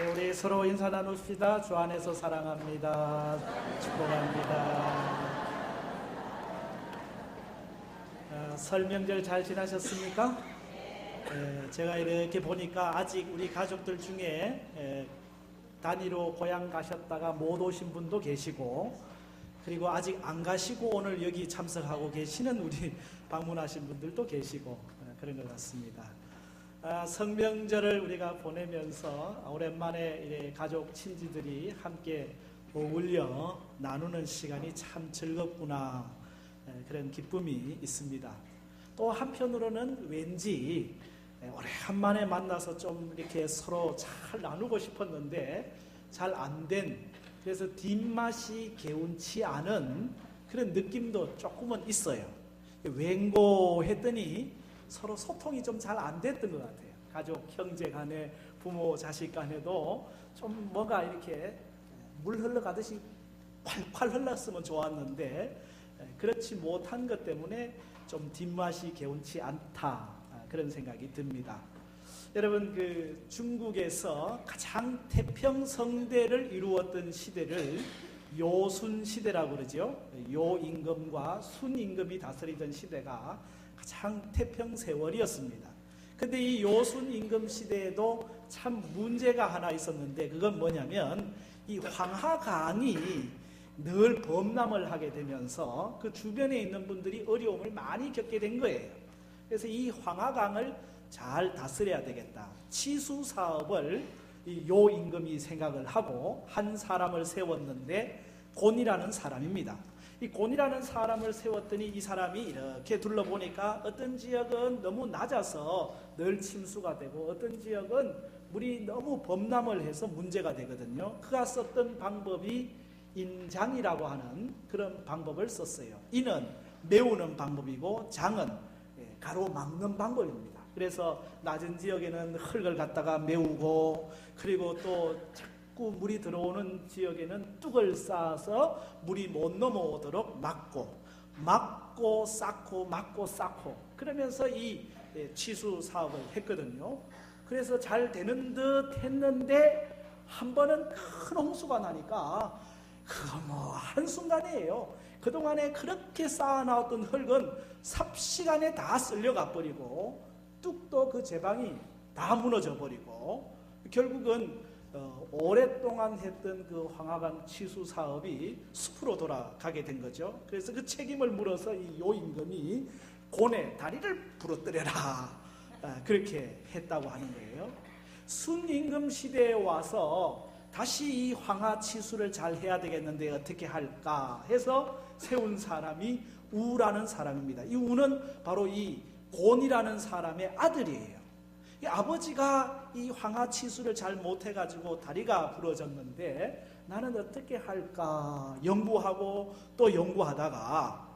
우리 서로 인사 나눕시다. 주 안에서 사랑합니다. 축복합니다. 설 명절 잘 지나셨습니까? 제가 이렇게 보니까 아직 우리 가족들 중에 단위로 고향 가셨다가 못 오신 분도 계시고, 그리고 아직 안 가시고 오늘 여기 참석하고 계시는 우리 방문하신 분들도 계시고 그런 것 같습니다. 성명절을 우리가 보내면서 오랜만에 가족 친지들이 함께 어울려 나누는 시간이 참 즐겁구나, 그런 기쁨이 있습니다. 또 한편으로는 왠지 오래간만에 만나서 좀 이렇게 서로 잘 나누고 싶었는데 잘 안 된, 그래서 뒷맛이 개운치 않은 그런 느낌도 조금은 있어요. 웬고했더니 서로 소통이 좀 잘 안 됐던 것 같아요. 가족, 형제 간에, 부모, 자식 간에도 좀 뭔가 이렇게 물 흘러가듯이 콸콸 흘렀으면 좋았는데 그렇지 못한 것 때문에 좀 뒷맛이 개운치 않다, 그런 생각이 듭니다. 여러분, 중국에서 가장 태평성대를 이루었던 시대를 요순시대라고 그러죠. 요임금과 순임금이 다스리던 시대가 가장 태평세월이었습니다. 근데 이 요순임금 시대에도 참 문제가 하나 있었는데, 그건 뭐냐면 이 황하강이 늘 범람을 하게 되면서 그 주변에 있는 분들이 어려움을 많이 겪게 된 거예요. 그래서 이 황하강을 잘 다스려야 되겠다. 치수 사업을 이 요임금이 생각을 하고 한 사람을 세웠는데, 곤이라는 사람입니다. 이 곤이라는 사람을 세웠더니 이 사람이 이렇게 둘러보니까 어떤 지역은 너무 낮아서 늘 침수가 되고, 어떤 지역은 물이 너무 범람을 해서 문제가 되거든요. 그가 썼던 방법이 인장이라고 하는 그런 방법을 썼어요. 인은 메우는 방법이고 장은 가로막는 방법입니다. 그래서 낮은 지역에는 흙을 갖다가 메우고, 그리고 또 자꾸 물이 들어오는 지역에는 뚝을 쌓아서 물이 못 넘어오도록 막고 쌓고 그러면서 이 치수 사업을 했거든요. 그래서 잘 되는 듯 했는데 한 번은 큰 홍수가 나니까 그거 뭐 한순간이에요. 그동안에 그렇게 쌓아놨던 흙은 삽시간에 다 쓸려가 버리고, 뚝도 그 제방이 다 무너져 버리고, 결국은 오랫동안 했던 그 황하강 치수 사업이 숲으로 돌아가게 된 거죠. 그래서 그 책임을 물어서 이 요임금이 곤의 다리를 부러뜨려라, 그렇게 했다고 하는 거예요. 순임금 시대에 와서 다시 이 황하 치수를 잘 해야 되겠는데 어떻게 할까 해서 세운 사람이 우라는 사람입니다. 이 우는 바로 이 곤이라는 사람의 아들이에요. 이 아버지가 이 황하 치수를 잘 못해가지고 다리가 부러졌는데 나는 어떻게 할까 연구하고 또 연구하다가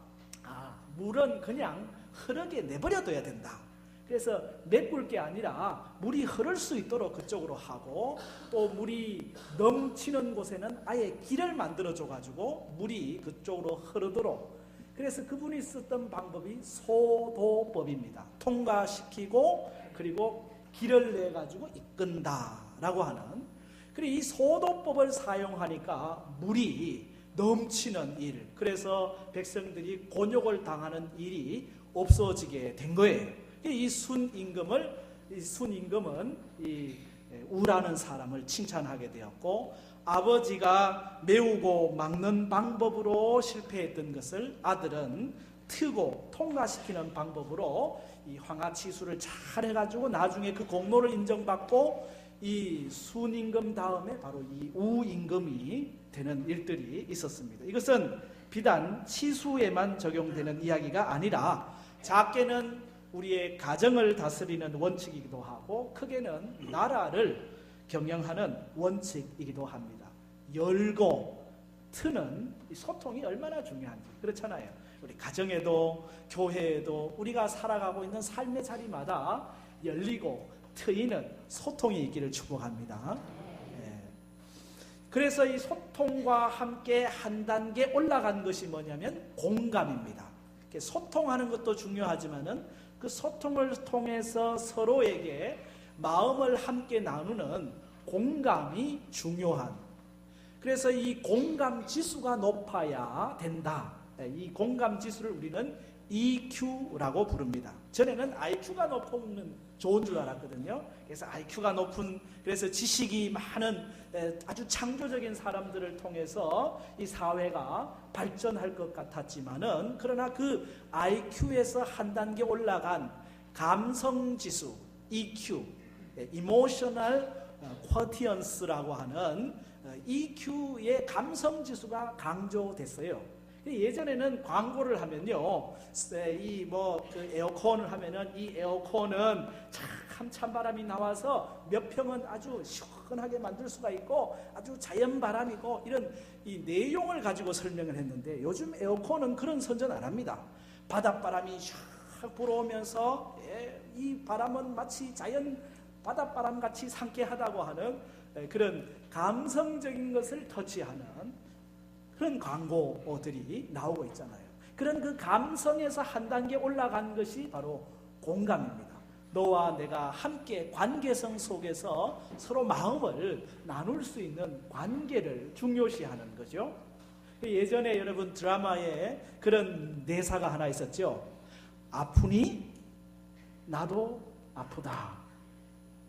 물은 그냥 흐르게 내버려둬야 된다. 그래서 메꿀 게 아니라 물이 흐를 수 있도록 그쪽으로 하고, 또 물이 넘치는 곳에는 아예 길을 만들어줘가지고 물이 그쪽으로 흐르도록. 그래서 그분이 썼던 방법이 소도법입니다. 통과시키고 그리고 길을 내가지고 이끈다라고 하는. 그리고 이 소도법을 사용하니까 물이 넘치는 일, 그래서 백성들이 곤욕을 당하는 일이 없어지게 된 거예요. 이 순임금은 이 우라는 사람을 칭찬하게 되었고, 아버지가 메우고 막는 방법으로 실패했던 것을 아들은 트고 통과시키는 방법으로 이 황하치수를 잘 해가지고 나중에 그 공로를 인정받고, 이 순임금 다음에 바로 이 우임금이 되는 일들이 있었습니다. 이것은 비단 치수에만 적용되는 이야기가 아니라 작게는 우리의 가정을 다스리는 원칙이기도 하고, 크게는 나라를 경영하는 원칙이기도 합니다. 열고 트는 이 소통이 얼마나 중요한지. 그렇잖아요. 우리 가정에도 교회에도 우리가 살아가고 있는 삶의 자리마다 열리고 트이는 소통이 있기를 축복합니다. 그래서 이 소통과 함께 한 단계 올라간 것이 뭐냐면 공감입니다. 소통하는 것도 중요하지만은 그 소통을 통해서 서로에게 마음을 함께 나누는 공감이 중요한, 그래서 이 공감 지수가 높아야 된다. 이 공감 지수를 우리는 EQ라고 부릅니다. 전에는 IQ가 높으면 좋은 줄 알았거든요. 그래서 IQ가 높은, 그래서 지식이 많은 아주 창조적인 사람들을 통해서 이 사회가 발전할 것 같았지만은, 그러나 그 IQ에서 한 단계 올라간 감성지수 EQ, Emotional Quotience라고 하는 EQ의 감성지수가 강조됐어요. 예전에는 광고를 하면요, 그 에어컨을 하면은 이 에어컨은 참 찬바람이 나와서 몇 평은 아주 시원하게 만들 수가 있고 아주 자연바람이고, 이런 이 내용을 가지고 설명을 했는데, 요즘 에어컨은 그런 선전 안 합니다. 바닷바람이 샥 불어오면서 이 바람은 마치 자연 바닷바람같이 상쾌하다고 하는 그런 감성적인 것을 터치하는 그런 광고들이 나오고 있잖아요. 그런 그 감성에서 한 단계 올라간 것이 바로 공감입니다. 너와 내가 함께 관계성 속에서 서로 마음을 나눌 수 있는 관계를 중요시하는 거죠. 예전에 여러분 드라마에 그런 대사가 하나 있었죠. 아프니 나도 아프다.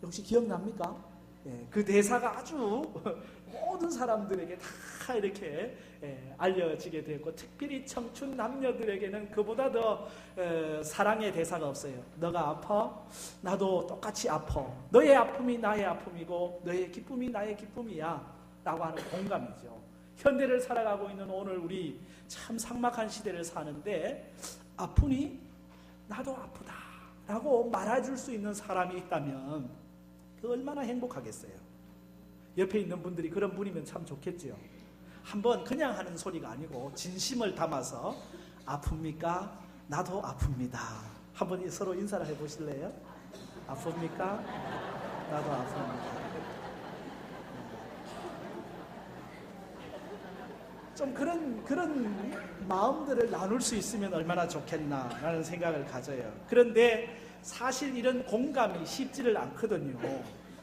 혹시 기억납니까? 그 대사가 아주 모든 사람들에게 다 이렇게 알려지게 되었고, 특별히 청춘 남녀들에게는 그보다 더 사랑의 대사가 없어요. 너가 아파? 나도 똑같이 아파. 너의 아픔이 나의 아픔이고 너의 기쁨이 나의 기쁨이야 라고 하는 공감이죠. 현대를 살아가고 있는 오늘 우리 참 삭막한 시대를 사는데, 아프니? 나도 아프다 라고 말해줄 수 있는 사람이 있다면 그 얼마나 행복하겠어요. 옆에 있는 분들이 그런 분이면 참 좋겠죠. 한번 그냥 하는 소리가 아니고 진심을 담아서, 아픕니까? 나도 아픕니다. 한번 서로 인사를 해보실래요? 아픕니까? 나도 아픕니다. 좀 그런 마음들을 나눌 수 있으면 얼마나 좋겠나라는 생각을 가져요. 그런데 사실 이런 공감이 쉽지를 않거든요.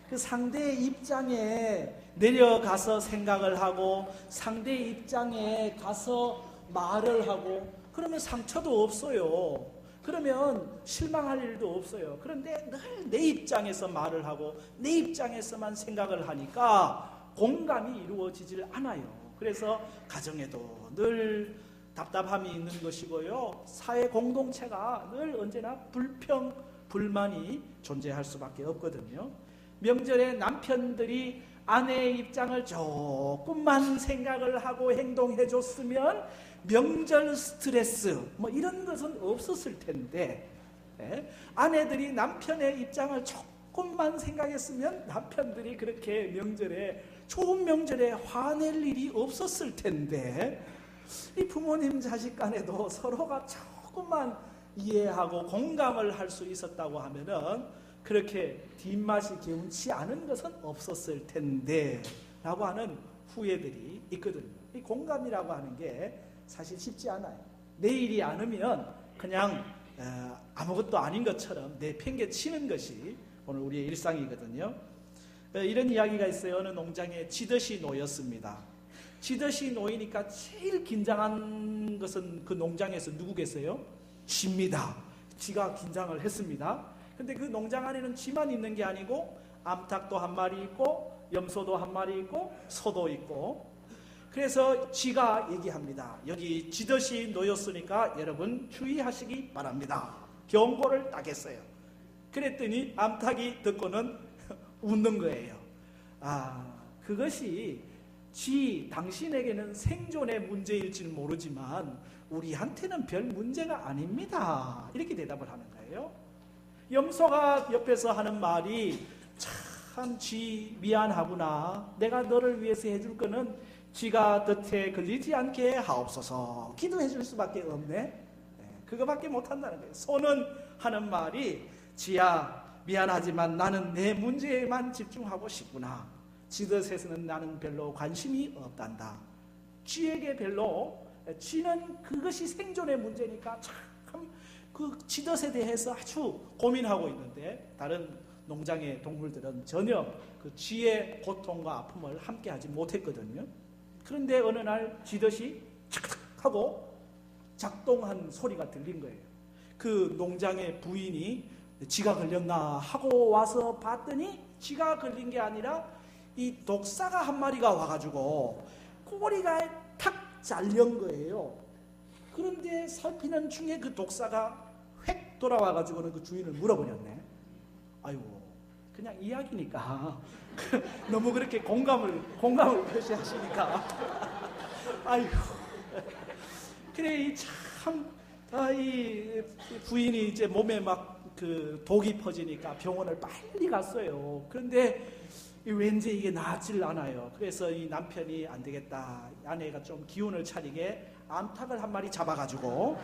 그 상대의 입장에 내려가서 생각을 하고 상대의 입장에 가서 말을 하고, 그러면 상처도 없어요. 그러면 실망할 일도 없어요. 그런데 늘 내 입장에서 말을 하고 내 입장에서만 생각을 하니까 공감이 이루어지질 않아요. 그래서 가정에도 늘 답답함이 있는 것이고요. 사회 공동체가 늘 언제나 불평, 불만이 존재할 수밖에 없거든요. 명절에 남편들이 아내의 입장을 조금만 생각을 하고 행동해 줬으면 명절 스트레스 이런 것은 없었을 텐데, 아내들이 남편의 입장을 조금만 생각했으면 남편들이 그렇게 명절에, 좋은 명절에 화낼 일이 없었을 텐데, 이 부모님 자식 간에도 서로가 조금만 이해하고 공감을 할 수 있었다고 하면은 그렇게 뒷맛이 개운치 않은 것은 없었을 텐데 라고 하는 후회들이 있거든요. 이 공감이라고 하는 게 사실 쉽지 않아요. 내 일이 않으면 그냥 아무것도 아닌 것처럼 내팽개치는 것이 오늘 우리의 일상이거든요. 이런 이야기가 있어요. 어느 농장에 쥐덫이 놓였습니다. 쥐덫이 놓이니까 제일 긴장한 것은 그 농장에서 누구겠어요? 쥐입니다. 쥐가 긴장을 했습니다. 근데 그 농장 안에는 쥐만 있는 게 아니고 암탉도 한 마리 있고 염소도 한 마리 있고 소도 있고, 그래서 쥐가 얘기합니다. 여기 쥐덫이 놓였으니까 여러분 주의하시기 바랍니다. 경고를 딱 했어요. 그랬더니 암탉이 듣고는 웃는 거예요. 그것이 당신에게는 생존의 문제일지는 모르지만 우리한테는 별 문제가 아닙니다. 이렇게 대답을 하는 거예요. 염소가 옆에서 하는 말이, 참 미안하구나. 내가 너를 위해서 해줄 거는 쥐가 덫에 걸리지 않게 하옵소서. 기도해 줄 수밖에 없네. 그거밖에 못한다는 거예요. 소는 하는 말이, 쥐야 미안하지만 나는 내 문제에만 집중하고 싶구나. 쥐덫에서는 나는 별로 관심이 없단다. 쥐에게 쥐는 그것이 생존의 문제니까 참 그 쥐덫에 대해서 아주 고민하고 있는데, 다른 농장의 동물들은 전혀 그 쥐의 고통과 아픔을 함께하지 못했거든요. 그런데 어느 날 쥐덫이 착착 하고 작동한 소리가 들린 거예요. 그 농장의 부인이 쥐가 걸렸나 하고 와서 봤더니 쥐가 걸린 게 아니라 이 독사가 한 마리가 와가지고 꼬리가 탁 잘린 거예요. 그런데 살피는 중에 그 독사가 획 돌아와가지고는 그 주인을 물어버렸네. 아이고, 그냥 이야기니까 너무 그렇게 공감을 표시하시니까 아이고. 그래, 이 부인이 이제 몸에 막 그 독이 퍼지니까 병원을 빨리 갔어요. 그런데 왠지 이게 나아질 않아요. 그래서 이 남편이 안 되겠다, 아내가 좀 기운을 차리게 암탉을 한 마리 잡아가지고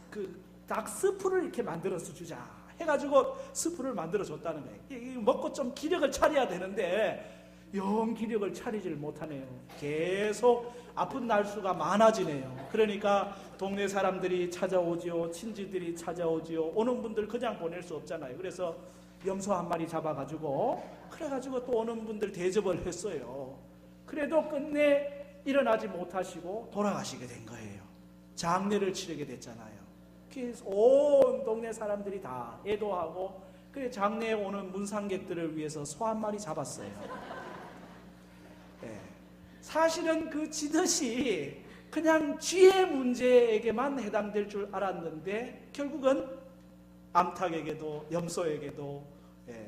그 닭 스프를 이렇게 만들어서 주자 해가지고 스프를 만들어 줬다는 거예요. 먹고 좀 기력을 차려야 되는데 영 기력을 차리질 못하네요. 계속 아픈 날수가 많아지네요. 그러니까 동네 사람들이 찾아오지요, 친지들이 찾아오지요. 오는 분들 그냥 보낼 수 없잖아요. 그래서 염소 한 마리 잡아가지고 그래가지고 또 오는 분들 대접을 했어요. 그래도 끝내 일어나지 못하시고 돌아가시게 된 거예요. 장례를 치르게 됐잖아요. 그래서 온 동네 사람들이 다 애도하고 그 장례에 오는 문상객들을 위해서 소 한 마리 잡았어요. 사실은 그 쥐덫이 그냥 쥐의 문제에게만 해당될 줄 알았는데 결국은 암탉에게도 염소에게도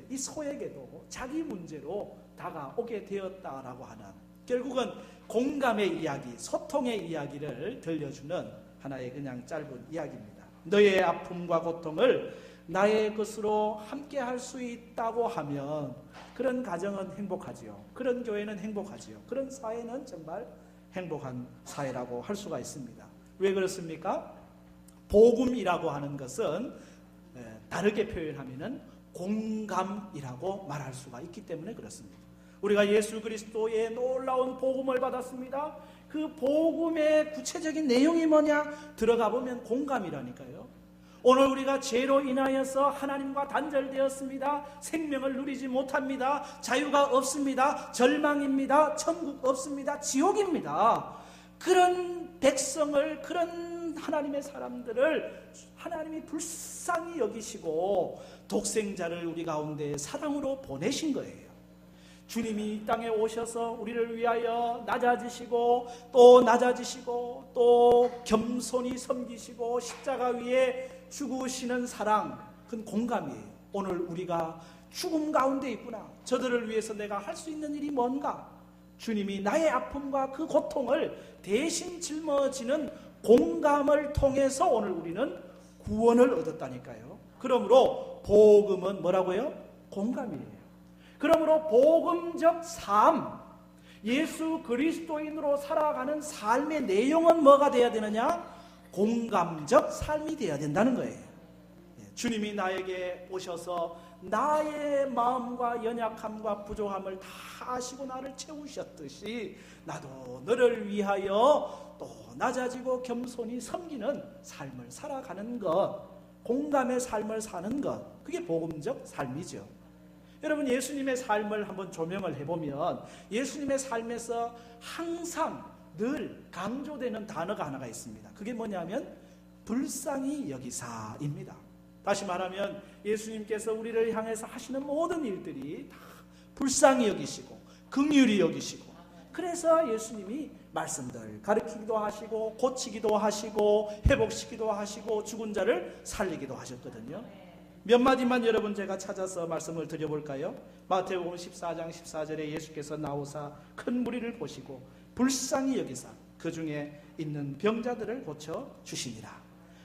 이 소에게도 자기 문제로 다가오게 되었다라고 하는, 결국은 공감의 이야기, 소통의 이야기를 들려주는 하나의 그냥 짧은 이야기입니다. 너의 아픔과 고통을 나의 것으로 함께 할 수 있다고 하면 그런 가정은 행복하지요. 그런 교회는 행복하지요. 그런 사회는 정말 행복한 사회라고 할 수가 있습니다. 왜 그렇습니까? 복음이라고 하는 것은 다르게 표현하면은 공감이라고 말할 수가 있기 때문에 그렇습니다. 우리가 예수 그리스도의 놀라운 복음을 받았습니다. 그 복음의 구체적인 내용이 뭐냐? 들어가 보면 공감이라니까요. 오늘 우리가 죄로 인하여서 하나님과 단절되었습니다. 생명을 누리지 못합니다. 자유가 없습니다. 절망입니다. 천국 없습니다. 지옥입니다. 그런 백성을, 그런 하나님의 사람들을 하나님이 불쌍히 여기시고 독생자를 우리 가운데 사랑으로 보내신 거예요. 주님이 이 땅에 오셔서 우리를 위하여 낮아지시고 또 낮아지시고 또 겸손히 섬기시고 십자가 위에 죽으시는 사랑, 그건 공감이에요. 오늘 우리가 죽음 가운데 있구나. 저들을 위해서 내가 할 수 있는 일이 뭔가? 주님이 나의 아픔과 그 고통을 대신 짊어지는 공감을 통해서 오늘 우리는 구원을 얻었다니까요. 그러므로 복음은 뭐라고요? 공감이에요. 그러므로 복음적 삶, 예수 그리스도인으로 살아가는 삶의 내용은 뭐가 돼야 되느냐? 공감적 삶이 되어야 된다는 거예요. 주님이 나에게 오셔서 나의 마음과 연약함과 부족함을 다 아시고 나를 채우셨듯이 나도 너를 위하여 또 낮아지고 겸손히 섬기는 삶을 살아가는 것, 공감의 삶을 사는 것, 그게 복음적 삶이죠. 여러분, 예수님의 삶을 한번 조명을 해보면 예수님의 삶에서 항상 늘 강조되는 단어가 하나가 있습니다. 그게 뭐냐면 불쌍히 여기사입니다. 다시 말하면 예수님께서 우리를 향해서 하시는 모든 일들이 다 불쌍히 여기시고 긍휼히 여기시고, 그래서 예수님이 말씀들 가르치기도 하시고 고치기도 하시고 회복시키기도 하시고 죽은 자를 살리기도 하셨거든요. 몇 마디만 여러분 제가 찾아서 말씀을 드려볼까요? 마태복음 14장 14절에 예수께서 나오사 큰 무리를 보시고 불쌍히 여기사 그 중에 있는 병자들을 고쳐 주시니라.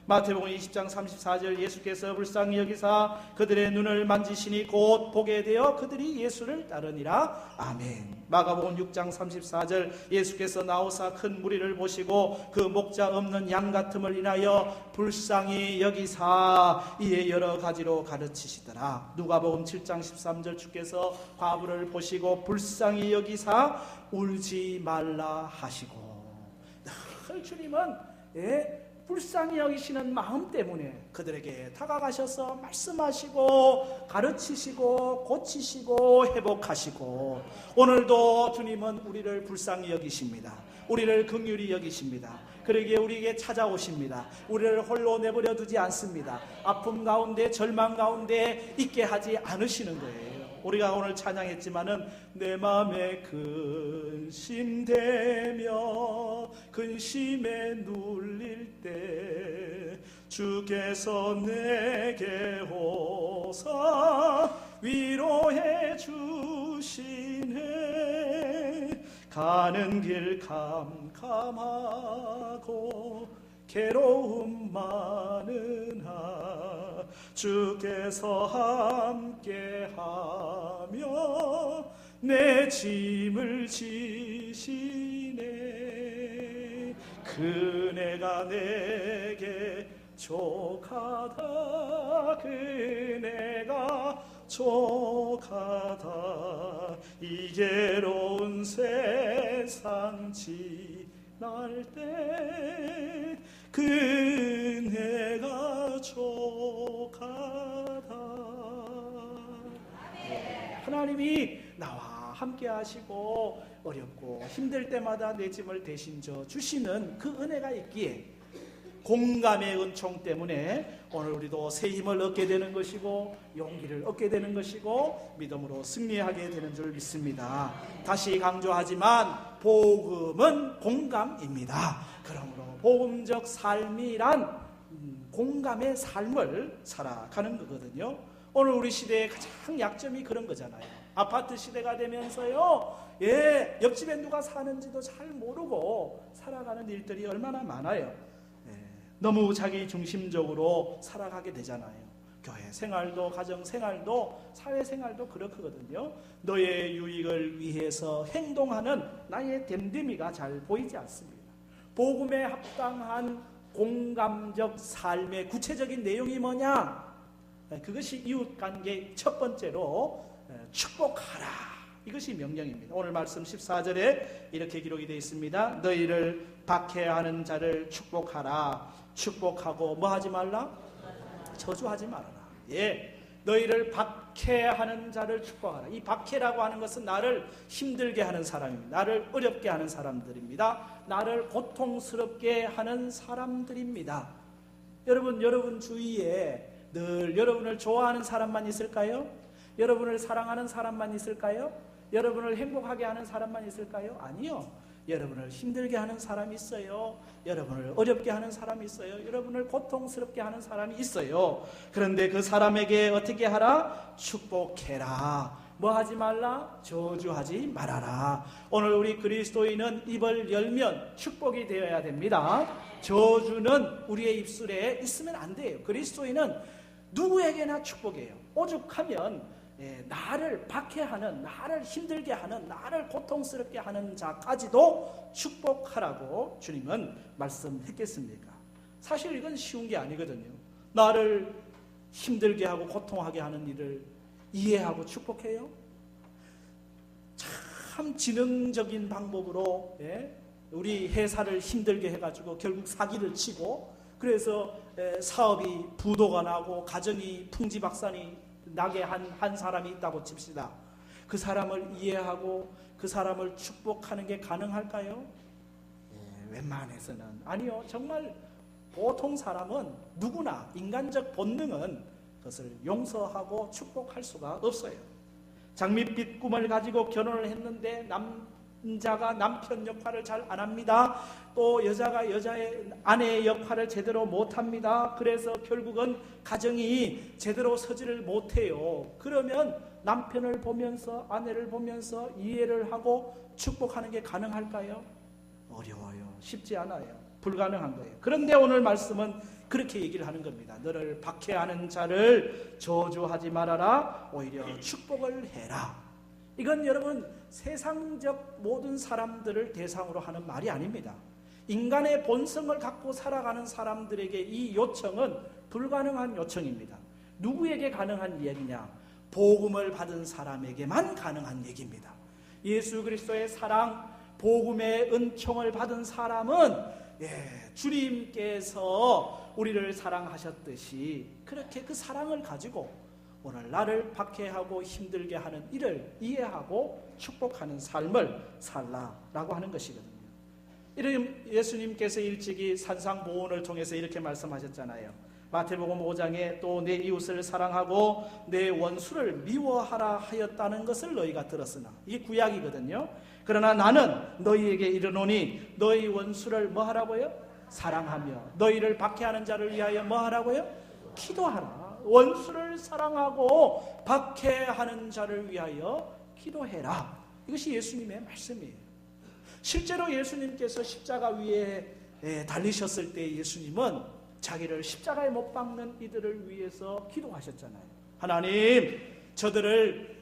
마태복음 20장 34절 예수께서 불쌍히 여기사 그들의 눈을 만지시니 곧 보게 되어 그들이 예수를 따르니라. 아멘. 마가복음 6장 34절 예수께서 나오사 큰 무리를 보시고 그 목자 없는 양 같음을 인하여 불쌍히 여기사 이에 여러 가지로 가르치시더라. 누가복음 7장 13절 주께서 과부를 보시고 불쌍히 여기사 울지 말라 하시고, 늘 주님은 불쌍히 여기시는 마음 때문에 그들에게 다가가셔서 말씀하시고 가르치시고 고치시고 회복하시고, 오늘도 주님은 우리를 불쌍히 여기십니다. 우리를 긍휼히 여기십니다. 그러기에 우리에게 찾아오십니다. 우리를 홀로 내버려 두지 않습니다. 아픔 가운데 절망 가운데 있게 하지 않으시는 거예요. 우리가 오늘 찬양했지만은 내 마음에 근심되며 근심에 눌릴 때 주께서 내게 오사 위로해 주시네. 가는 길 캄캄하고 괴로움 많으나 주께서 함께하며 내 짐을 지시네. 그네가 내게 족하다. 그네가 족하다. 이 괴로운 세상 지날 때 그네가 족하다. 하나님이 나와 함께 하시고 어렵고 힘들 때마다 내 짐을 대신 져 주시는 그 은혜가 있기에 공감의 은총 때문에 오늘 우리도 새 힘을 얻게 되는 것이고 용기를 얻게 되는 것이고 믿음으로 승리하게 되는 줄 믿습니다. 다시 강조하지만 복음은 공감입니다. 그러므로 복음적 삶이란 공감의 삶을 살아가는 거거든요. 오늘 우리 시대의 가장 약점이 그런 거잖아요. 아파트 시대가 되면서요, 옆집에 누가 사는지도 잘 모르고 살아가는 일들이 얼마나 많아요. 너무 자기 중심적으로 살아가게 되잖아요. 교회 생활도 가정 생활도 사회 생활도 그렇거든요. 너의 유익을 위해서 행동하는 나의 됨됨이가 잘 보이지 않습니다. 복음에 합당한 공감적 삶의 구체적인 내용이 뭐냐? 그것이 이웃관계 첫 번째로 축복하라. 이것이 명령입니다. 오늘 말씀 14절에 이렇게 기록이 되어 있습니다. 너희를 박해하는 자를 축복하라. 축복하고 뭐 하지 말라? 저주하지 말아라. 너희를 박해하는 자를 축복하라. 이 박해라고 하는 것은 나를 힘들게 하는 사람입니다. 나를 어렵게 하는 사람들입니다. 나를 고통스럽게 하는 사람들입니다. 여러분 주위에 늘 여러분을 좋아하는 사람만 있을까요? 여러분을 사랑하는 사람만 있을까요? 여러분을 행복하게 하는 사람만 있을까요? 아니요. 여러분을 힘들게 하는 사람이 있어요. 여러분을 어렵게 하는 사람이 있어요. 여러분을 고통스럽게 하는 사람이 있어요. 그런데 그 사람에게 어떻게 하라? 축복해라. 뭐 하지 말라? 저주하지 말아라. 오늘 우리 그리스도인은 입을 열면 축복이 되어야 됩니다. 저주는 우리의 입술에 있으면 안 돼요. 그리스도인은 누구에게나 축복이에요. 오죽하면 나를 박해하는, 나를 힘들게 하는, 나를 고통스럽게 하는 자까지도 축복하라고 주님은 말씀했겠습니까? 사실 이건 쉬운 게 아니거든요. 나를 힘들게 하고 고통하게 하는 일을 이해하고 축복해요? 참 지능적인 방법으로 우리 회사를 힘들게 해가지고 결국 사기를 치고, 그래서 사업이 부도가 나고 가정이 풍지박산이 나게 한 사람이 있다고 칩시다. 그 사람을 이해하고 그 사람을 축복하는 게 가능할까요? 웬만해서는 아니요. 정말 보통 사람은 누구나 인간적 본능은 그것을 용서하고 축복할 수가 없어요. 장밋빛 꿈을 가지고 결혼을 했는데 남자가 남편 역할을 잘 안 합니다. 또 여자가 여자의 아내의 역할을 제대로 못합니다. 그래서 결국은 가정이 제대로 서지를 못해요. 그러면 남편을 보면서 아내를 보면서 이해를 하고 축복하는 게 가능할까요? 어려워요. 쉽지 않아요. 불가능한 거예요. 그런데 오늘 말씀은 그렇게 얘기를 하는 겁니다. 너를 박해하는 자를 저주하지 말아라. 오히려 축복을 해라. 이건 여러분 세상적 모든 사람들을 대상으로 하는 말이 아닙니다. 인간의 본성을 갖고 살아가는 사람들에게 이 요청은 불가능한 요청입니다. 누구에게 가능한 이야기냐? 복음을 받은 사람에게만 가능한 얘기입니다. 예수 그리스도의 사랑, 복음의 은총을 받은 사람은 주님께서 우리를 사랑하셨듯이 그렇게 그 사랑을 가지고 오늘 나를 박해하고 힘들게 하는 이를 이해하고 축복하는 삶을 살라라고 하는 것이거든요. 이런 예수님께서 일찍이 산상보훈을 통해서 이렇게 말씀하셨잖아요. 마태복음 5장에 또 내 이웃을 사랑하고 내 원수를 미워하라 하였다는 것을 너희가 들었으나, 이게 구약이거든요. 그러나 나는 너희에게 이르노니 너희 원수를 뭐 하라고요? 사랑하며 너희를 박해하는 자를 위하여 뭐 하라고요? 기도하라. 원수를 사랑하고 박해하는 자를 위하여 기도해라. 이것이 예수님의 말씀이에요. 실제로 예수님께서 십자가 위에 달리셨을 때 예수님은 자기를 십자가에 못 박는 이들을 위해서 기도하셨잖아요. 하나님, 저들을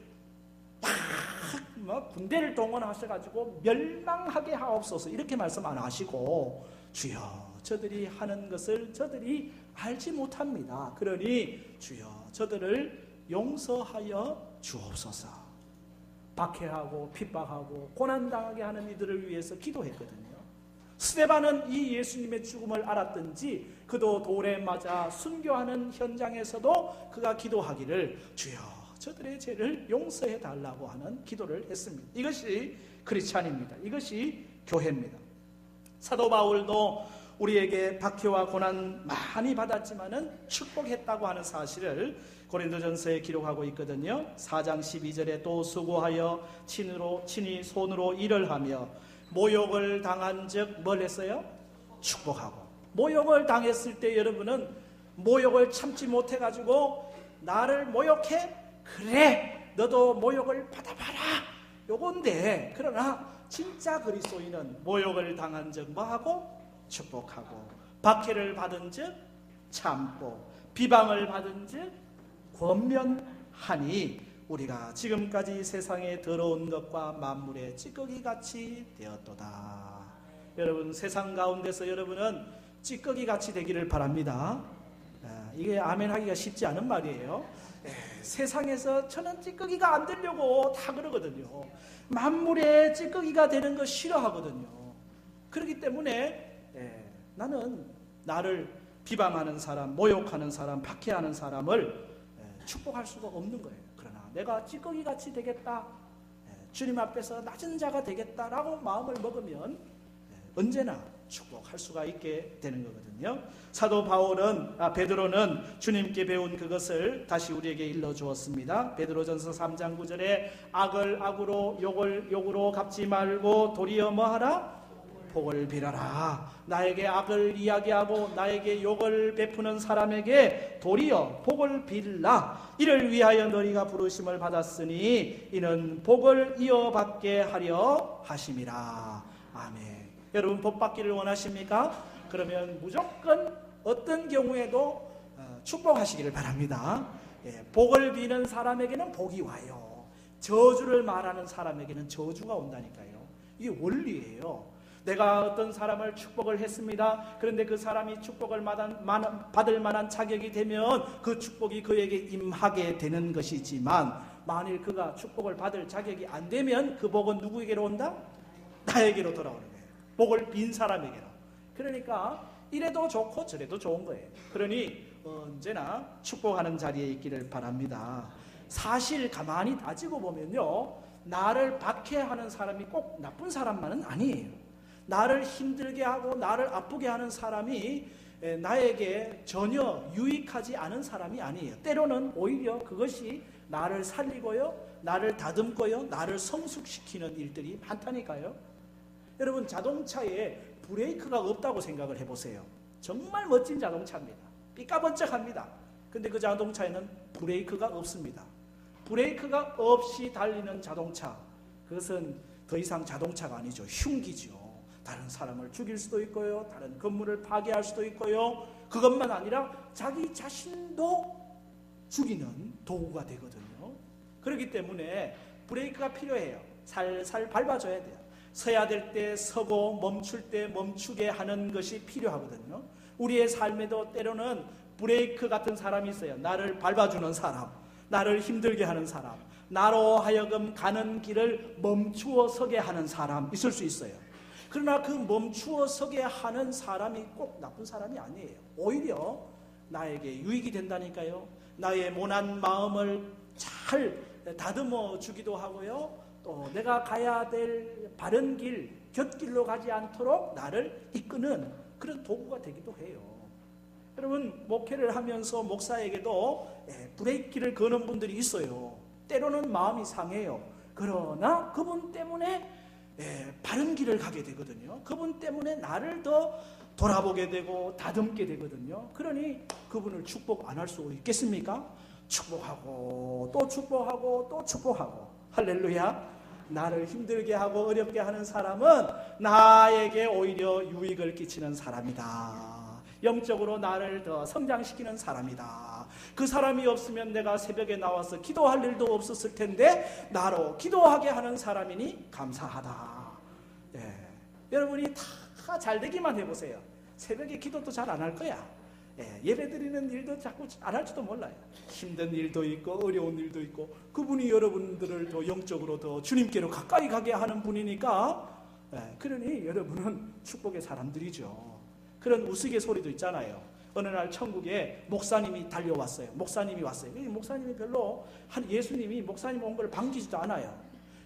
막 군대를 동원하셔가지고 멸망하게 하옵소서, 이렇게 말씀 안 하시고 주여 저들이 하는 것을 저들이 알지 못합니다. 그러니 주여 저들을 용서하여 주옵소서. 박해하고 핍박하고 고난당하게 하는 이들을 위해서 기도했거든요. 스데반은 이 예수님의 죽음을 알았든지 그도 돌에 맞아 순교하는 현장에서도 그가 기도하기를 주여 저들의 죄를 용서해 달라고 하는 기도를 했습니다. 이것이 크리스찬입니다. 이것이 교회입니다. 사도 바울도 우리에게 박해와 고난 많이 받았지만은 축복했다고 하는 사실을 고린도전서에 기록하고 있거든요. 4장 12절에 또 수고하여 친히 손으로 일을 하며 모욕을 당한 즉 뭘 했어요? 축복하고. 모욕을 당했을 때 여러분은 모욕을 참지 못해가지고 나를 모욕해? 그래 너도 모욕을 받아봐라 요건데, 그러나 진짜 그리스도인은 모욕을 당한 즉 뭐하고? 축복하고, 박해를 받은 즉 참고, 비방을 받은 즉 권면하니 우리가 지금까지 세상에 더러운 것과 만물의 찌꺼기같이 되었도다. 여러분, 세상 가운데서 여러분은 찌꺼기같이 되기를 바랍니다. 이게 아멘 하기가 쉽지 않은 말이에요. 세상에서 저는 찌꺼기가 안 되려고 다 그러거든요. 만물의 찌꺼기가 되는 거 싫어하거든요. 그렇기 때문에 나는 나를 비방하는 사람, 모욕하는 사람, 박해하는 사람을 축복할 수가 없는 거예요. 그러나 내가 찌꺼기같이 되겠다, 주님 앞에서 낮은 자가 되겠다라고 마음을 먹으면 언제나 축복할 수가 있게 되는 거거든요. 사도 베드로는 주님께 배운 그것을 다시 우리에게 일러주었습니다. 베드로전서 3장 9절에 악을 악으로 욕을 욕으로 갚지 말고 도리어 뭐하라? 복을 빌어라. 나에게 악을 이야기하고 나에게 욕을 베푸는 사람에게 도리어 복을 빌라. 이를 위하여 너희가 부르심을 받았으니 이는 복을 이어받게 하려 하심이라. 아멘. 여러분, 복 받기를 원하십니까? 그러면 무조건 어떤 경우에도 축복하시기를 바랍니다. 복을 비는 사람에게는 복이 와요. 저주를 말하는 사람에게는 저주가 온다니까요. 이게 원리예요. 내가 어떤 사람을 축복을 했습니다. 그런데 그 사람이 축복을 받을 만한 자격이 되면 그 축복이 그에게 임하게 되는 것이지만, 만일 그가 축복을 받을 자격이 안 되면 그 복은 누구에게로 온다? 나에게로 돌아오는 거예요. 복을 빈 사람에게로. 그러니까 이래도 좋고 저래도 좋은 거예요. 그러니 언제나 축복하는 자리에 있기를 바랍니다. 사실 가만히 따지고 보면요, 나를 박해하는 사람이 꼭 나쁜 사람만은 아니에요. 나를 힘들게 하고 나를 아프게 하는 사람이 나에게 전혀 유익하지 않은 사람이 아니에요. 때로는 오히려 그것이 나를 살리고요, 나를 다듬고요, 나를 성숙시키는 일들이 많다니까요. 여러분, 자동차에 브레이크가 없다고 생각을 해보세요. 정말 멋진 자동차입니다. 삐까번쩍합니다. 근데 그 자동차에는 브레이크가 없습니다. 브레이크가 없이 달리는 자동차, 그것은 더 이상 자동차가 아니죠. 흉기죠. 다른 사람을 죽일 수도 있고요, 다른 건물을 파괴할 수도 있고요, 그것만 아니라 자기 자신도 죽이는 도구가 되거든요. 그렇기 때문에 브레이크가 필요해요. 살살 밟아줘야 돼요. 서야 될 때 서고 멈출 때 멈추게 하는 것이 필요하거든요. 우리의 삶에도 때로는 브레이크 같은 사람이 있어요. 나를 밟아주는 사람, 나를 힘들게 하는 사람, 나로 하여금 가는 길을 멈추어 서게 하는 사람 있을 수 있어요. 그러나 그 멈추어 서게 하는 사람이 꼭 나쁜 사람이 아니에요. 오히려 나에게 유익이 된다니까요. 나의 모난 마음을 잘 다듬어 주기도 하고요. 또 내가 가야 될 바른 길, 곁길로 가지 않도록 나를 이끄는 그런 도구가 되기도 해요. 여러분, 목회를 하면서 목사에게도 브레이크를 거는 분들이 있어요. 때로는 마음이 상해요. 그러나 그분 때문에 바른 길을 가게 되거든요. 그분 때문에 나를 더 돌아보게 되고 다듬게 되거든요. 그러니 그분을 축복 안 할 수 있겠습니까? 축복하고 또 축복하고 또 축복하고. 할렐루야. 나를 힘들게 하고 어렵게 하는 사람은 나에게 오히려 유익을 끼치는 사람이다. 영적으로 나를 더 성장시키는 사람이다. 그 사람이 없으면 내가 새벽에 나와서 기도할 일도 없었을 텐데 나로 기도하게 하는 사람이니 감사하다. 여러분이 다 잘 되기만 해보세요. 새벽에 기도도 잘 안 할 거야. 예배 드리는 일도 자꾸 안 할지도 몰라요. 힘든 일도 있고 어려운 일도 있고 그분이 여러분들을 더 영적으로 더 주님께로 가까이 가게 하는 분이니까 그러니 여러분은 축복의 사람들이죠. 그런 우스갯소리도 있잖아요. 어느 날 천국에 목사님이 달려왔어요. 목사님이 왔어요. 목사님이 별로 예수님이 목사님 온 걸 반기지도 않아요.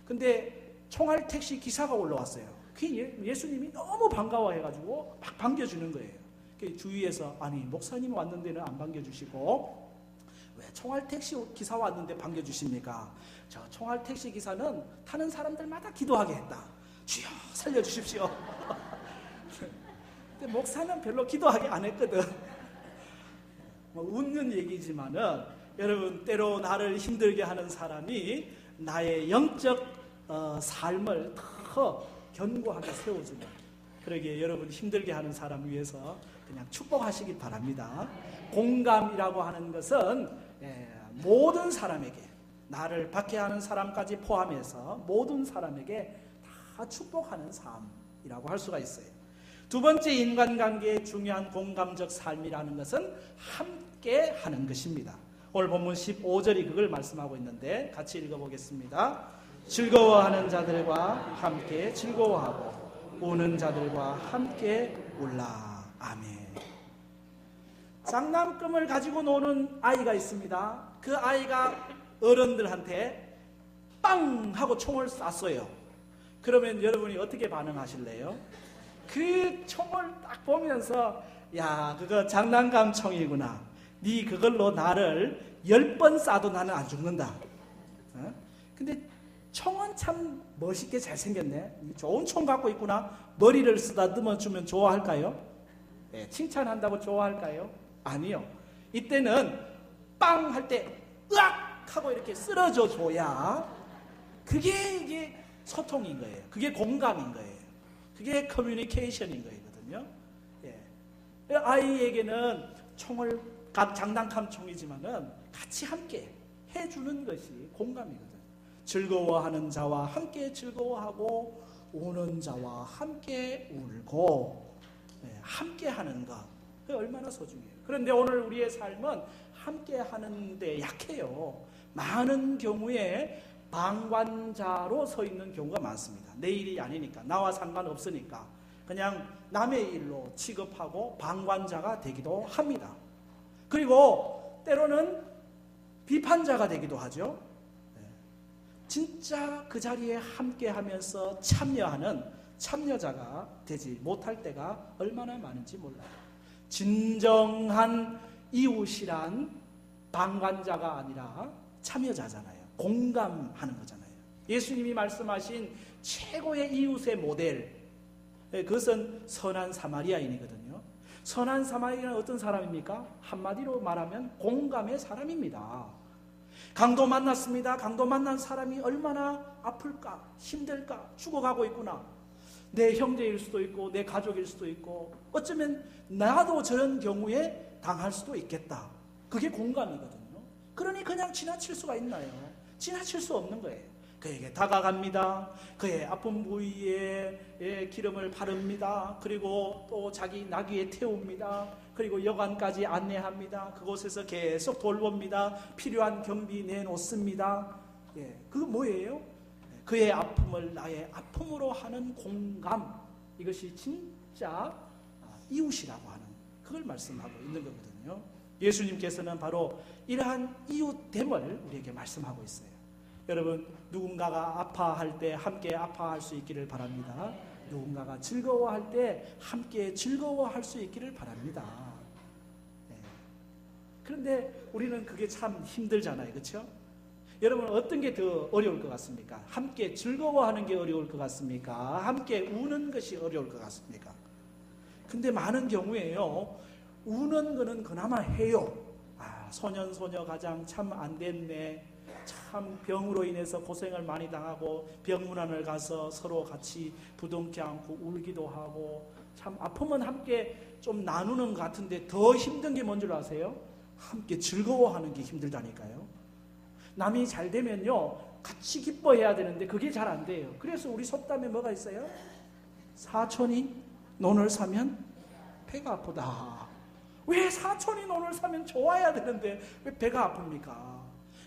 근데 총알 택시 기사가 올라왔어요. 예수님이 너무 반가워해가지고 막 반겨주는 거예요. 주위에서 아니 목사님 왔는데는 안 반겨주시고 왜 총알 택시 기사 왔는데 반겨주십니까? 저 총알 택시 기사는 타는 사람들마다 기도하게 했다. 주여 살려주십시오. 근데 목사는 별로 기도하게 안 했거든. 웃는 얘기지만은 여러분 때로 나를 힘들게 하는 사람이 나의 영적 삶을 더 견고하게 세워주는 그러기에 여러분 힘들게 하는 사람 위해서 그냥 축복하시기 바랍니다. 공감이라고 하는 것은 모든 사람에게 나를 박해하는 사람까지 포함해서 모든 사람에게 다 축복하는 삶이라고 할 수가 있어요. 두 번째 인간관계의 중요한 공감적 삶이라는 것은 함께 하는 것입니다. 오늘 본문 15절이 그걸 말씀하고 있는데 같이 읽어보겠습니다. 즐거워하는 자들과 함께 즐거워하고 우는 자들과 함께 울라. 아멘. 장난감을 가지고 노는 아이가 있습니다. 그 아이가 어른들한테 빵 하고 총을 쐈어요. 그러면 여러분이 어떻게 반응하실래요? 그 총을 딱 보면서 야 그거 장난감 총이구나. 네 그걸로 나를 10번 쏴도 나는 안 죽는다. 근데 총은 참 멋있게 잘생겼네. 좋은 총 갖고 있구나. 머리를 쓰다듬어주면 좋아할까요? 칭찬한다고 좋아할까요? 아니요. 이때는 빵 할 때 으악 하고 이렇게 쓰러져 줘야 이게 소통인 거예요. 그게 공감인 거예요. 그게 커뮤니케이션인 거거든요. 아이에게는 총을 장난감 총이지만은 같이 함께 해주는 것이 공감이거든요. 즐거워하는 자와 함께 즐거워하고 우는 자와 함께 울고 함께 하는 것 그게 얼마나 소중해요. 그런데 오늘 우리의 삶은 함께 하는데 약해요. 많은 경우에 방관자로 서 있는 경우가 많습니다. 내 일이 아니니까 나와 상관없으니까 그냥 남의 일로 취급하고 방관자가 되기도 합니다. 그리고 때로는 비판자가 되기도 하죠. 진짜 그 자리에 함께하면서 참여하는 참여자가 되지 못할 때가 얼마나 많은지 몰라요. 진정한 이웃이란 방관자가 아니라 참여자잖아요. 공감하는 거잖아요. 예수님이 말씀하신 최고의 이웃의 모델 그것은 선한 사마리아인이거든요. 선한 사마리아인은 어떤 사람입니까? 한마디로 말하면 공감의 사람입니다. 강도 만났습니다. 강도 만난 사람이 얼마나 아플까, 힘들까, 죽어가고 있구나. 내 형제일 수도 있고 내 가족일 수도 있고 어쩌면 나도 저런 경우에 당할 수도 있겠다. 그게 공감이거든요. 그러니 그냥 지나칠 수가 있나요? 지나칠 수 없는 거예요. 그에게 다가갑니다. 그의 아픈 부위에 기름을 바릅니다. 그리고 또 자기 나귀에 태웁니다. 그리고 여관까지 안내합니다. 그곳에서 계속 돌봅니다. 필요한 경비 내놓습니다. 그거 뭐예요? 그의 아픔을 나의 아픔으로 하는 공감. 이것이 진짜 이웃이라고 하는 그걸 말씀하고 있는 거거든요. 예수님께서는 바로 이러한 이웃됨을 우리에게 말씀하고 있어요. 여러분, 누군가가 아파할 때 함께 아파할 수 있기를 바랍니다. 누군가가 즐거워할 때 함께 즐거워할 수 있기를 바랍니다. 네. 그런데 우리는 그게 참 힘들잖아요. 그렇죠? 여러분, 어떤 게 더 어려울 것 같습니까? 함께 즐거워하는 게 어려울 것 같습니까? 함께 우는 것이 어려울 것 같습니까? 근데 많은 경우에요, 우는 거는 그나마 해요. 소년 소녀 가장 참 안 됐네, 참 병으로 인해서 고생을 많이 당하고 병문안을 가서 서로 같이 부둥켜 안고 울기도 하고, 참 아프면 함께 좀 나누는 것 같은데 더 힘든 게 뭔 줄 아세요? 함께 즐거워하는 게 힘들다니까요. 남이 잘 되면요 같이 기뻐해야 되는데 그게 잘 안 돼요. 그래서 우리 속담에 뭐가 있어요? 사촌이 논을 사면 배가 아프다. 왜 사촌이 논을 사면 좋아야 되는데 왜 배가 아픕니까?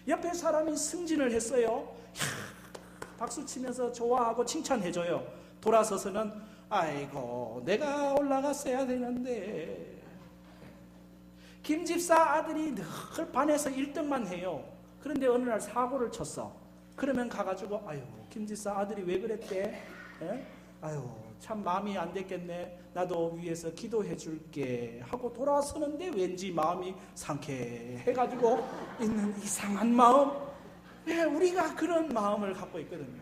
옆에 사람이 승진을 했어요. 박수 치면서 좋아하고 칭찬해줘요. 돌아서서는 아이고 내가 올라갔어야 되는데. 김 집사 아들이 늘 반에서 1등만 해요. 그런데 어느 날 사고를 쳤어. 그러면 가가지고 아유 김 집사 아들이 왜 그랬대? 에? 아유 참 마음이 안 됐겠네. 나도 위에서 기도해 줄게 하고 돌아서는데 왠지 마음이 상쾌해가지고 있는 이상한 마음. 예, 우리가 그런 마음을 갖고 있거든요.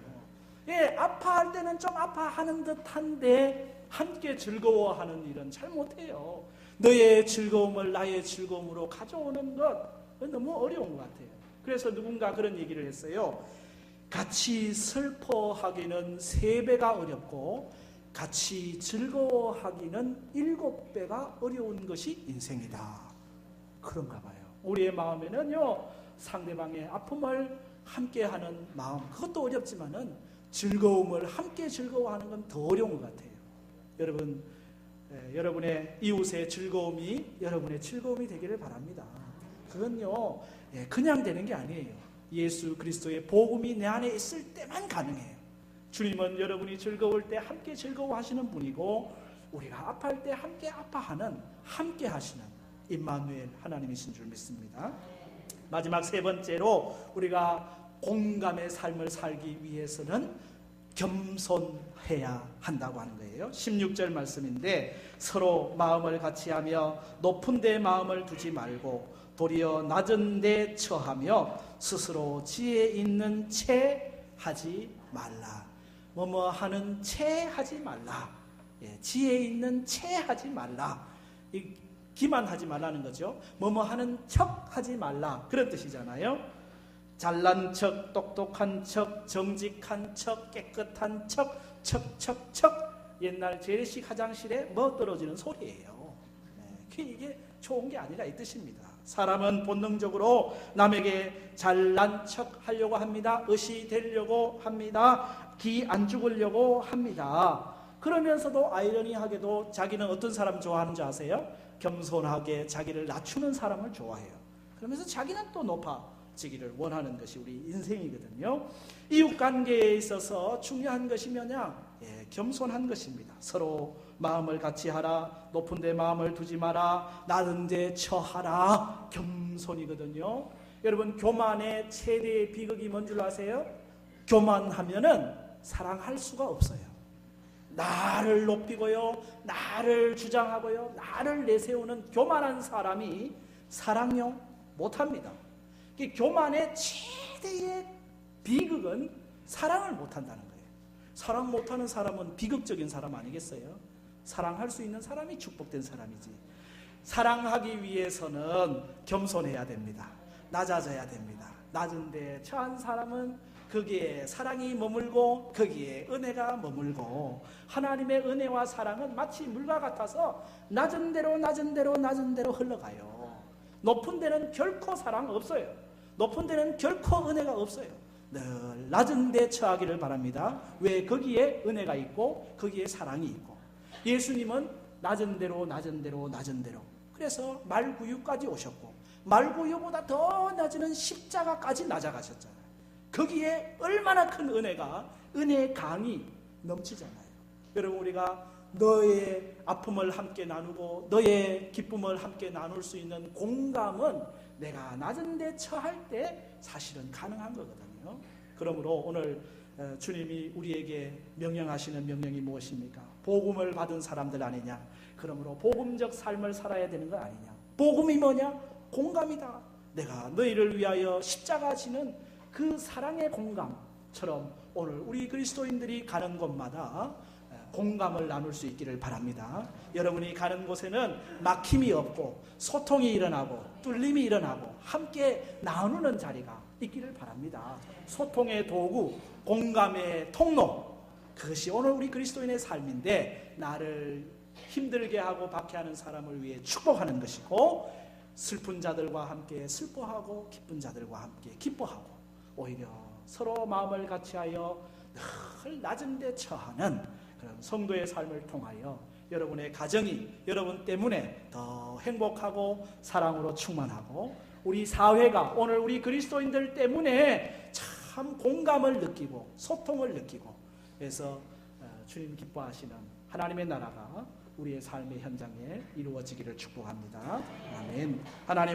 예, 아파할 때는 좀 아파하는 듯한데 함께 즐거워하는 일은 잘 못해요. 너의 즐거움을 나의 즐거움으로 가져오는 것 너무 어려운 것 같아요. 그래서 누군가 그런 얘기를 했어요. 같이 슬퍼하기는 3배가 어렵고 같이 즐거워하기는 7배가 어려운 것이 인생이다. 그런가 봐요. 우리의 마음에는요, 상대방의 아픔을 함께하는 마음, 그것도 어렵지만은 즐거움을 함께 즐거워하는 건 더 어려운 것 같아요. 여러분, 여러분의 이웃의 즐거움이 여러분의 즐거움이 되기를 바랍니다. 그건요, 그냥 되는 게 아니에요. 예수 그리스도의 복음이 내 안에 있을 때만 가능해요. 주님은 여러분이 즐거울 때 함께 즐거워하시는 분이고, 우리가 아파할 때 함께 아파하는, 함께 하시는 임마누엘 하나님이신 줄 믿습니다. 마지막 3번째로 우리가 공감의 삶을 살기 위해서는 겸손해야 한다고 하는 거예요. 16절 말씀인데, 서로 마음을 같이하며 높은 데 마음을 두지 말고 도리어 낮은 데 처하며 스스로 지혜 있는 채 하지 말라. 뭐뭐 하는 채 하지 말라. 지혜 있는 채 하지 말라. 기만하지 말라는 거죠. 뭐뭐 하는 척 하지 말라, 그런 뜻이잖아요. 잘난 척, 똑똑한 척, 정직한 척, 깨끗한 척, 척. 옛날 재래식 화장실에 뭐 떨어지는 소리예요. 이게 좋은 게 아니라 이 뜻입니다. 사람은 본능적으로 남에게 잘난 척 하려고 합니다. 의시 되려고 합니다. 기 안 죽으려고 합니다. 그러면서도 아이러니하게도 자기는 어떤 사람 좋아하는 줄 아세요? 겸손하게 자기를 낮추는 사람을 좋아해요. 그러면서 자기는 또 높아지기를 원하는 것이 우리 인생이거든요. 이웃관계에 있어서 중요한 것이 뭐냐? 겸손한 것입니다. 서로 마음을 같이 하라. 높은 데 마음을 두지 마라. 낮은 데 처하라. 겸손이거든요. 여러분, 교만의 최대의 비극이 뭔 줄 아세요? 교만하면은 사랑할 수가 없어요. 나를 높이고요, 나를 주장하고요, 나를 내세우는 교만한 사람이 사랑요 못합니다. 교만의 최대의 비극은 사랑을 못한다는 거예요. 사랑 못하는 사람은 비극적인 사람 아니겠어요? 사랑할 수 있는 사람이 축복된 사람이지. 사랑하기 위해서는 겸손해야 됩니다. 낮아져야 됩니다. 낮은 데 처한 사람은 거기에 사랑이 머물고 거기에 은혜가 머물고, 하나님의 은혜와 사랑은 마치 물과 같아서 낮은 대로 흘러가요. 높은 데는 결코 사랑 없어요. 높은 데는 결코 은혜가 없어요. 늘 낮은 데 처하기를 바랍니다. 왜? 거기에 은혜가 있고 거기에 사랑이 있고. 예수님은 낮은 데로 그래서 말구유까지 오셨고, 말구유보다 더 낮은 십자가까지 낮아가셨잖아요. 거기에 얼마나 큰 은혜가, 은혜의 강이 넘치잖아요. 여러분, 우리가 너의 아픔을 함께 나누고 너의 기쁨을 함께 나눌 수 있는 공감은 내가 낮은 데 처할 때 사실은 가능한 거거든요. 그러므로 오늘 주님이 우리에게 명령하시는 명령이 무엇입니까? 복음을 받은 사람들 아니냐? 그러므로 복음적 삶을 살아야 되는 거 아니냐? 복음이 뭐냐? 공감이다. 내가 너희를 위하여 십자가 지는 그 사랑의 공감처럼 오늘 우리 그리스도인들이 가는 곳마다 공감을 나눌 수 있기를 바랍니다. 여러분이 가는 곳에는 막힘이 없고 소통이 일어나고 뚫림이 일어나고 함께 나누는 자리가 있기를 바랍니다. 소통의 도구, 공감의 통로, 그것이 오늘 우리 그리스도인의 삶인데 나를 힘들게 하고 박해하는 사람을 위해 축복하는 것이고 슬픈 자들과 함께 슬퍼하고 기쁜 자들과 함께 기뻐하고 오히려 서로 마음을 같이하여 늘 낮은 데 처하는 그런 성도의 삶을 통하여 여러분의 가정이 여러분 때문에 더 행복하고 사랑으로 충만하고 우리 사회가 오늘 우리 그리스도인들 때문에 참 공감을 느끼고 소통을 느끼고 그래서 주님 기뻐하시는 하나님의 나라가 우리의 삶의 현장에 이루어지기를 축복합니다. 아멘. 하나님